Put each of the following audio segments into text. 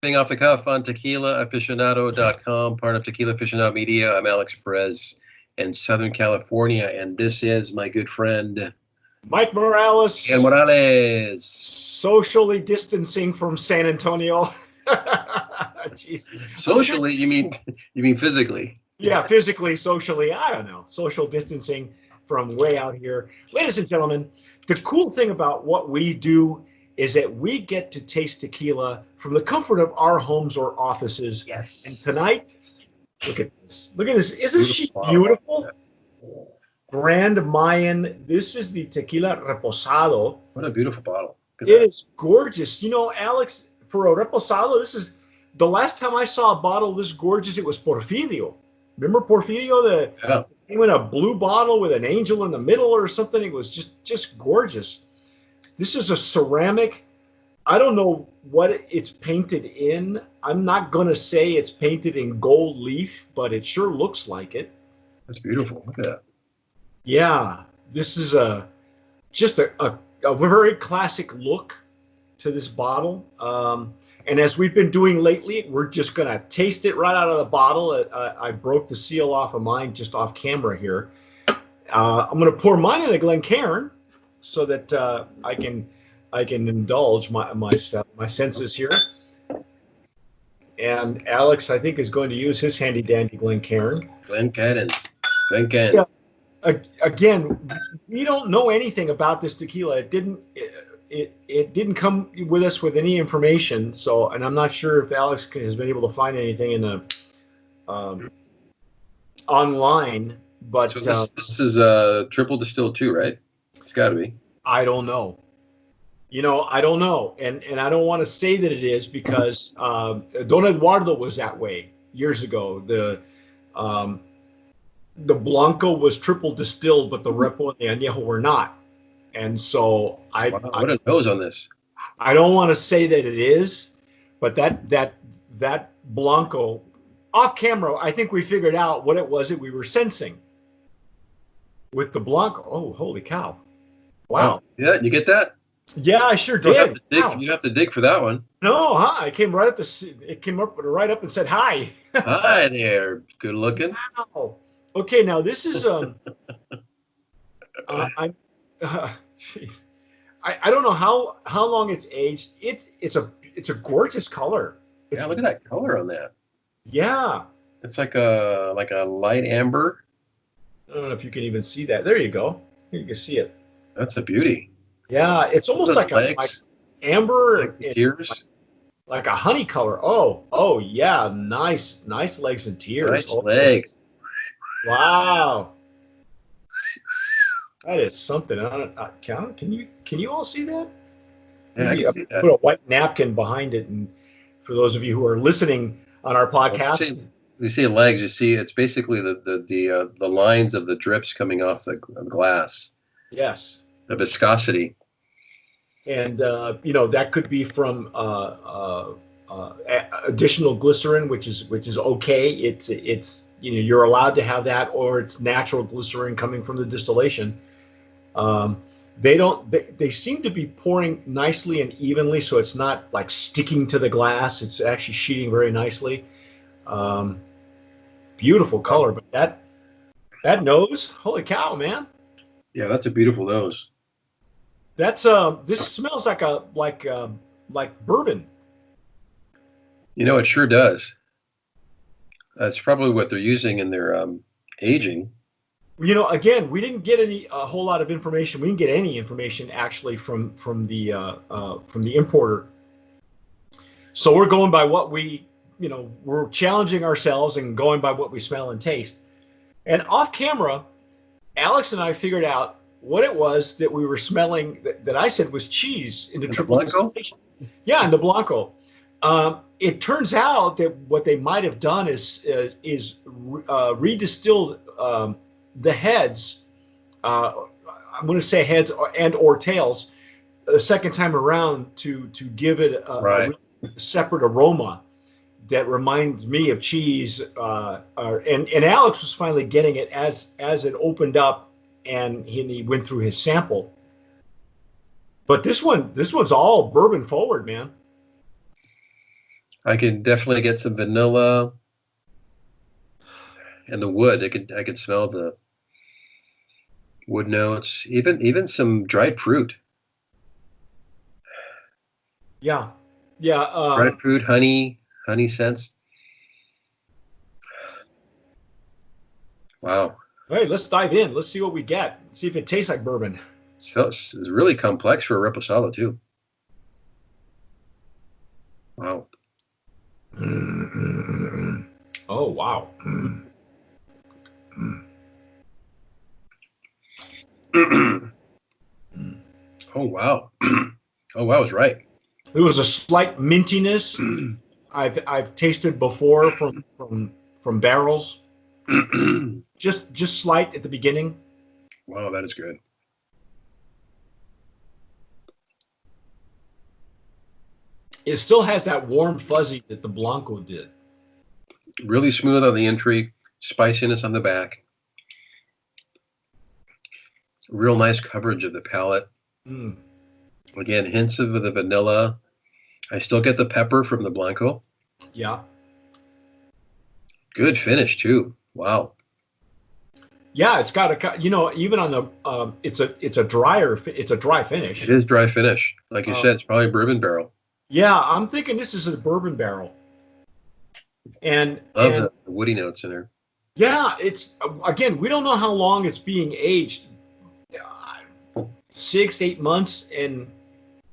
riffing off the cuff on Tequila Aficionado.com, part of Tequila Aficionado Media. I'm Alex Perez in Southern California, and this is my good friend Mike Morales. And Morales. Socially distancing from San Antonio. Jeez. Socially, you mean physically? Yeah, physically, socially, I don't know. Social distancing from way out here. Ladies and gentlemen, the cool thing about what we do is that we get to taste tequila from the comfort of our homes or offices. Yes. And tonight, look at this. Look at this. Isn't she beautiful? Grand Mayan. This is the Tequila Reposado. What a beautiful bottle. It is gorgeous. You know, Alex, for a Reposado, this is the last time I saw a bottle this gorgeous. It was Porfirio. Remember Porfirio? Came in a blue bottle with an angel in the middle or something. It was just gorgeous. This is a ceramic. I don't know what it's painted in. I'm not going to say it's painted in gold leaf, but it sure looks like it. That's beautiful. Look at that. Yeah, this is just a very classic look to this bottle. And as we've been doing lately, we're just going to taste it right out of the bottle. I broke the seal off of mine just off camera here. I'm going to pour mine in a Glencairn so that I can indulge my senses here. And Alex, I think, is going to use his handy dandy Glencairn. Glencairn. Yeah. Again, we don't know anything about this tequila. It didn't come with us with any information. So, and I'm not sure if Alex has been able to find anything in the online. But so this is triple distilled too, right? It's got to be. I don't know. You know, I don't know, and I don't want to say that it is because Don Eduardo was that way years ago. The Blanco was triple distilled, but the Repo and the Añejo were not. And so what a nose on this. I don't want to say that it is, but that Blanco, off camera, I think we figured out what it was that we were sensing with the Blanco. Oh, holy cow. Wow. Yeah, you get that? Yeah, I sure did. You have to dig for that one. No, huh? It came right up and said hi. Hi there. Good looking. Wow. Okay, now this is geez. I don't know how long it's aged. It's a gorgeous color. Yeah, look at that color on that. Yeah. It's like a light amber. I don't know if you can even see that. There you go. You can see it. That's a beauty. Yeah, it's almost like amber, like tears, like a honey color. Oh yeah, nice legs and tears. Nice legs. Wow, that is something. Can you all see that? Yeah, I can see that. Put a white napkin behind it, and for those of you who are listening on our podcast, you see legs. You see it's basically the lines of the drips coming off the glass. Yes. The viscosity. And that could be from additional glycerin, which is okay. It's you're allowed to have that, or it's natural glycerin coming from the distillation. They seem to be pouring nicely and evenly, so it's not like sticking to the glass. It's actually sheeting very nicely. Beautiful color, but that nose, holy cow, man. Yeah, that's a beautiful nose. That's this smells like bourbon. It sure does. That's probably what they're using in their aging. Again, we didn't get a whole lot of information. We didn't get any information actually from the importer. So we're going by what we're challenging ourselves and going by what we smell and taste. And off camera, Alex and I figured out what it was that we were smelling that I said was cheese in the triple distillation. Yeah, in the Blanco. It turns out that what they might have done is redistilled the heads. I'm going to say heads or tails a second time around to give it a separate aroma that reminds me of cheese. And Alex was finally getting it as it opened up. And he went through his sample, but this one's all bourbon forward, man. I can definitely get some vanilla and the wood. I could smell the wood notes, even some dried fruit. Yeah, yeah. Dried fruit, honey scents. Wow. Hey, let's dive in. Let's see what we get. See if it tastes like bourbon. So it's really complex for a reposado too. Wow. Oh wow. Oh wow. Oh wow, I was right. There was a slight mintiness I've tasted before from barrels. Just slight at the beginning. Wow, that is good. It still has that warm fuzzy that the Blanco did. Really smooth on the entry, spiciness on the back. Real nice coverage of the palate. Mm. Again, hints of the vanilla. I still get the pepper from the Blanco. Yeah. Good finish too. Wow. Yeah, it's got a even on the it's a dry finish. It is dry finish. Like you said, it's probably bourbon barrel. Yeah, I'm thinking this is a bourbon barrel. And Love the woody notes in there. Yeah, it's again, we don't know how long it's being aged. 6-8 months and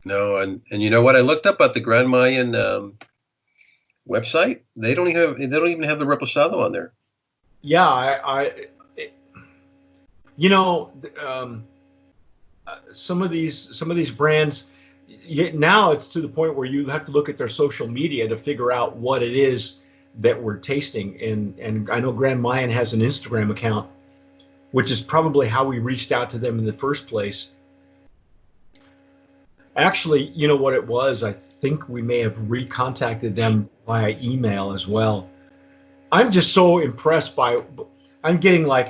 no, and you know what? I looked up at the Grand Mayan website. They don't even have the Reposado on there. Yeah, some of these brands now it's to the point where you have to look at their social media to figure out what it is that we're tasting. And I know Grand Mayan has an Instagram account, which is probably how we reached out to them in the first place. Actually, you know what it was? I think we may have recontacted them via email as well. I'm just so impressed by. I'm getting like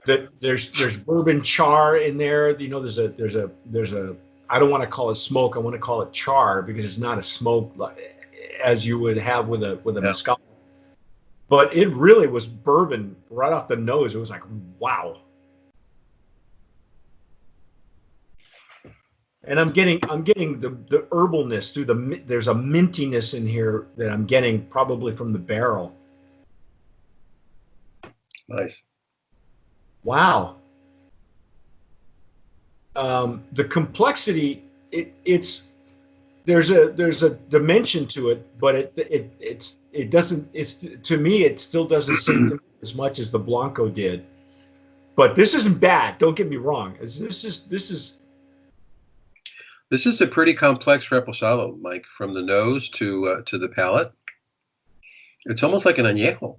there's bourbon char in there. You know, there's a. I don't want to call it smoke. I want to call it char because it's not a smoke as you would have with a mezcal. But it really was bourbon right off the nose. It was like, wow. And I'm getting the herbalness through there's a mintiness in here that I'm getting probably from the barrel. Nice. Wow. The complexity, there's a dimension to it, but it doesn't. To me, it still doesn't seem to me as much as the Blanco did. But this isn't bad. Don't get me wrong. This is a pretty complex reposado, Mike, from the nose to the palate. It's almost like an añejo.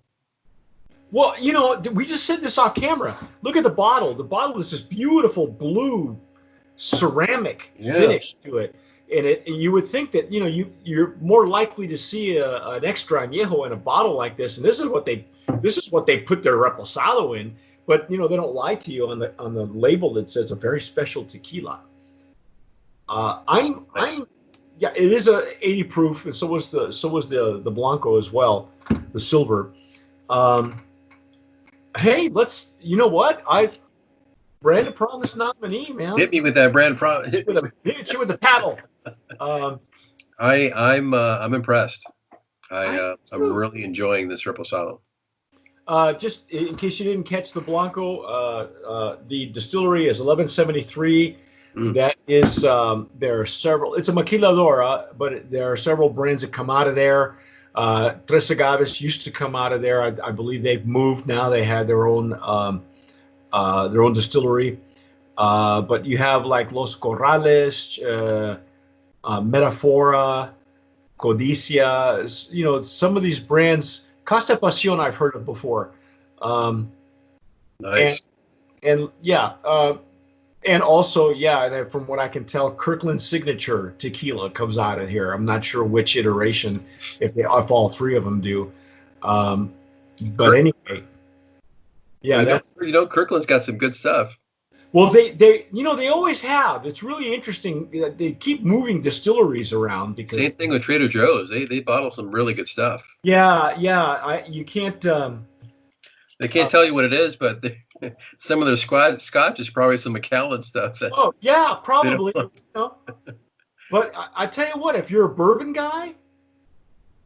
Well, you know, we just said this off camera. Look at the bottle. The bottle is this beautiful blue ceramic finish to it. And you would think that, you know, you're more likely to see an extra añejo in a bottle like this. And this is what they put their reposado in. But, you know, they don't lie to you on the label that says a very special tequila. Yeah, it is a 80 proof, and so was the Blanco as well, the silver. Hey, you know what? Brand Promise nominee, man. Hit me with that Brand Promise. Hit you with the paddle. I'm impressed. I'm really enjoying this reposado. Just in case you didn't catch the Blanco, the distillery is 1173. That is, there are several. It's a maquiladora, but there are several brands that come out of there. Tres Agaves used to come out of there. I believe they've moved now. They had their own distillery. But you have like Los Corrales, Metafora, Codicia. You know, some of these brands. Costa Pasión I've heard of before. Nice. And yeah. And also, yeah, from what I can tell, Kirkland's Signature Tequila comes out of here. I'm not sure which iteration, if all three of them do. But anyway, yeah, Kirkland's got some good stuff. Well, they they always have. It's really interesting. They keep moving distilleries around because Same thing with Trader Joe's. They bottle some really good stuff. yeah. You can't. They can't tell you what it is, but some of their scotch is probably some Macallan stuff that Oh yeah, they don't. probably. But I tell you what, if you're a bourbon guy,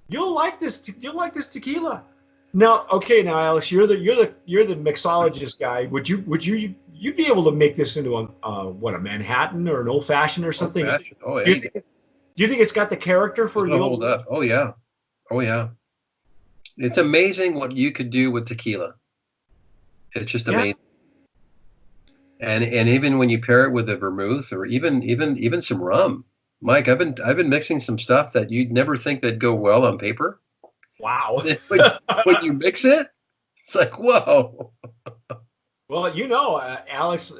you'll like this. You'll like this tequila. Now, okay, now Alex, you're the mixologist guy. You'd be able to make this into a Manhattan or an old fashioned or something? Oh, Do you think it's got the character for the hold up. Oh yeah. Oh yeah. It's amazing what you could do with tequila. It's just amazing. And even when you pair it with a vermouth or even some rum. Mike, I've been mixing some stuff that you'd never think that'd go well on paper. Wow. when you mix it, it's like, whoa. Well, Alex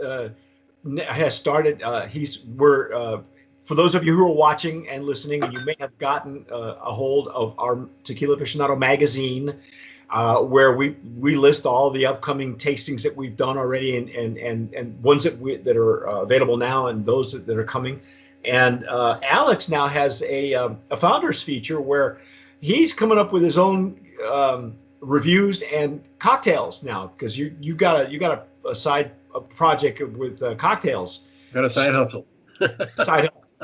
has started. For those of you who are watching and listening, you may have gotten a hold of our Tequila Aficionado magazine, where we list all the upcoming tastings that we've done already, and ones that are available now, and those that are coming. And Alex now has a founders feature where he's coming up with his own reviews and cocktails now, because you got a side project with cocktails. Got a side hustle.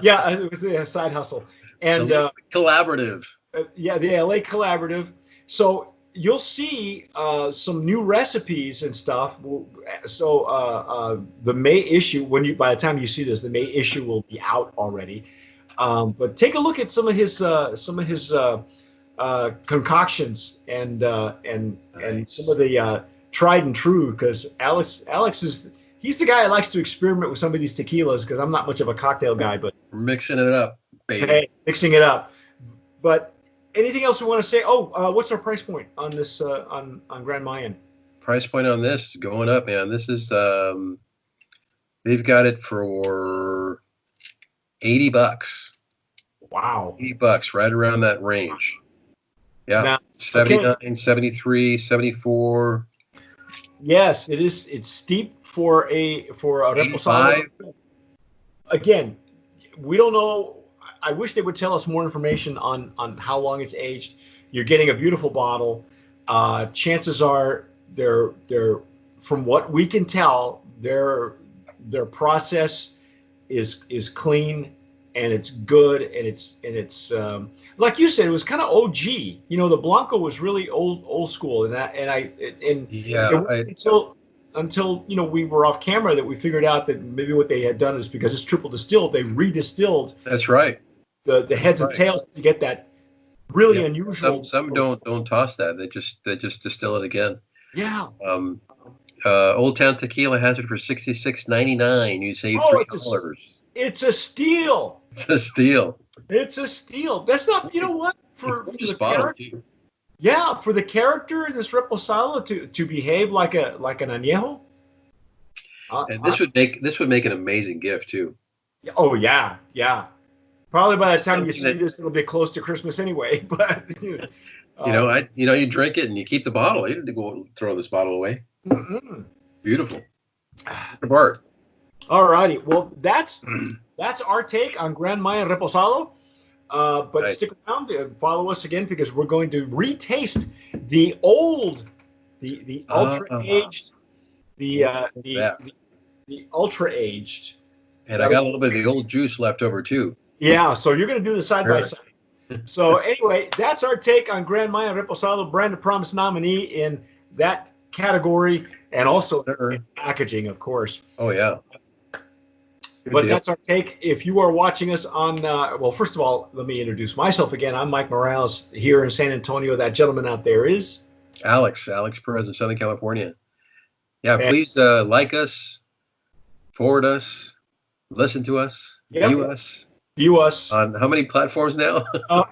Yeah, it was a side hustle. And the collaborative. Yeah, the LA collaborative. So you'll see some new recipes and stuff. So the May issue, by the time you see this, the May issue will be out already. But take a look at some of his concoctions and some of the tried and true, because Alex he's the guy that likes to experiment with some of these tequilas, because I'm not much of a cocktail guy, but mixing it up, baby. Hey, mixing it up. But anything else we want to say? What's our price point on this on Grand Mayan? Price point on this is going up, man. This is they've got it for $80. Wow. $80, right around that range. Yeah. Now, 79, 73, 74. Yes, it is. It's steep for a Reposado. Again, we don't know. I wish they would tell us more information on how long it's aged. You're getting a beautiful bottle. Chances are they're from what we can tell, their process is clean and it's good, and it's like you said, it was kind of OG. The Blanco was really old school, until we were off camera that we figured out that maybe what they had done is, because it's triple distilled, they redistilled. That's right. The heads and tails to get that really unusual. Some don't toss that. They just distill it again. Yeah. Old Town Tequila has it for $66.99. You save $3. It's a steal. It's a steal. It's a steal. That's not. You know what? For the character. Yeah, for the character in this Reposado to behave like an añejo. And this would make an amazing gift too. Oh yeah. Probably by the time you see this, it'll be close to Christmas anyway. But you drink it and you keep the bottle. You didn't go throw this bottle away. Mm-hmm. Beautiful. Art. All righty. Well, that's our take on Grand Mayan Reposado. But stick around and follow us again, because we're going to retaste the ultra aged, the ultra aged. And I got a little bit of the old juice left over too. Yeah, so you're going to do the side by side. So anyway, that's our take on Grand Mayan Reposado, Brand of Promise nominee in that category, and also in packaging, of course. Oh yeah. But that's our take. If you are watching us on, first of all, let me introduce myself again. I'm Mike Morales here in San Antonio. That gentleman out there is Alex Perez in Southern California. Yeah, please like us, forward us, listen to us, view us on how many platforms now?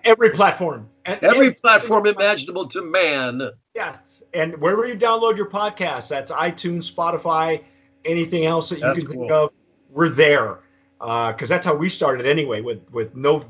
Every platform. Every platform imaginable to man. Yes, and wherever you download your podcast, that's iTunes, Spotify, anything else that you can think of. We're there, because that's how we started anyway, with no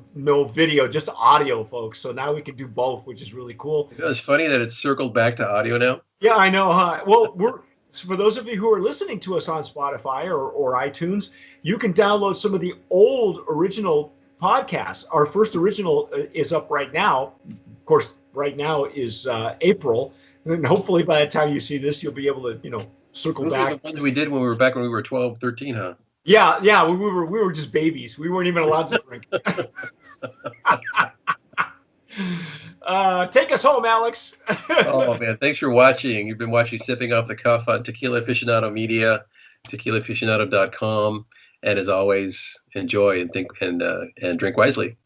video, just audio, folks. So now we can do both, which is really cool. It's funny that it's circled back to audio now. Yeah, I know, huh? Well, for those of you who are listening to us on Spotify or iTunes, you can download some of the old original podcasts. Our first original is up right now. Of course, right now is April, and hopefully by the time you see this, you'll be able to, circle Those are back. the ones we did when we were 12, 13, huh? Yeah, we were just babies. We weren't even allowed to drink. Take us home, Alex. Oh man, thanks for watching. You've been watching Sipping Off the Cuff on Tequila Aficionado Media, tequilaaficionado.com, and as always, enjoy and think and drink wisely.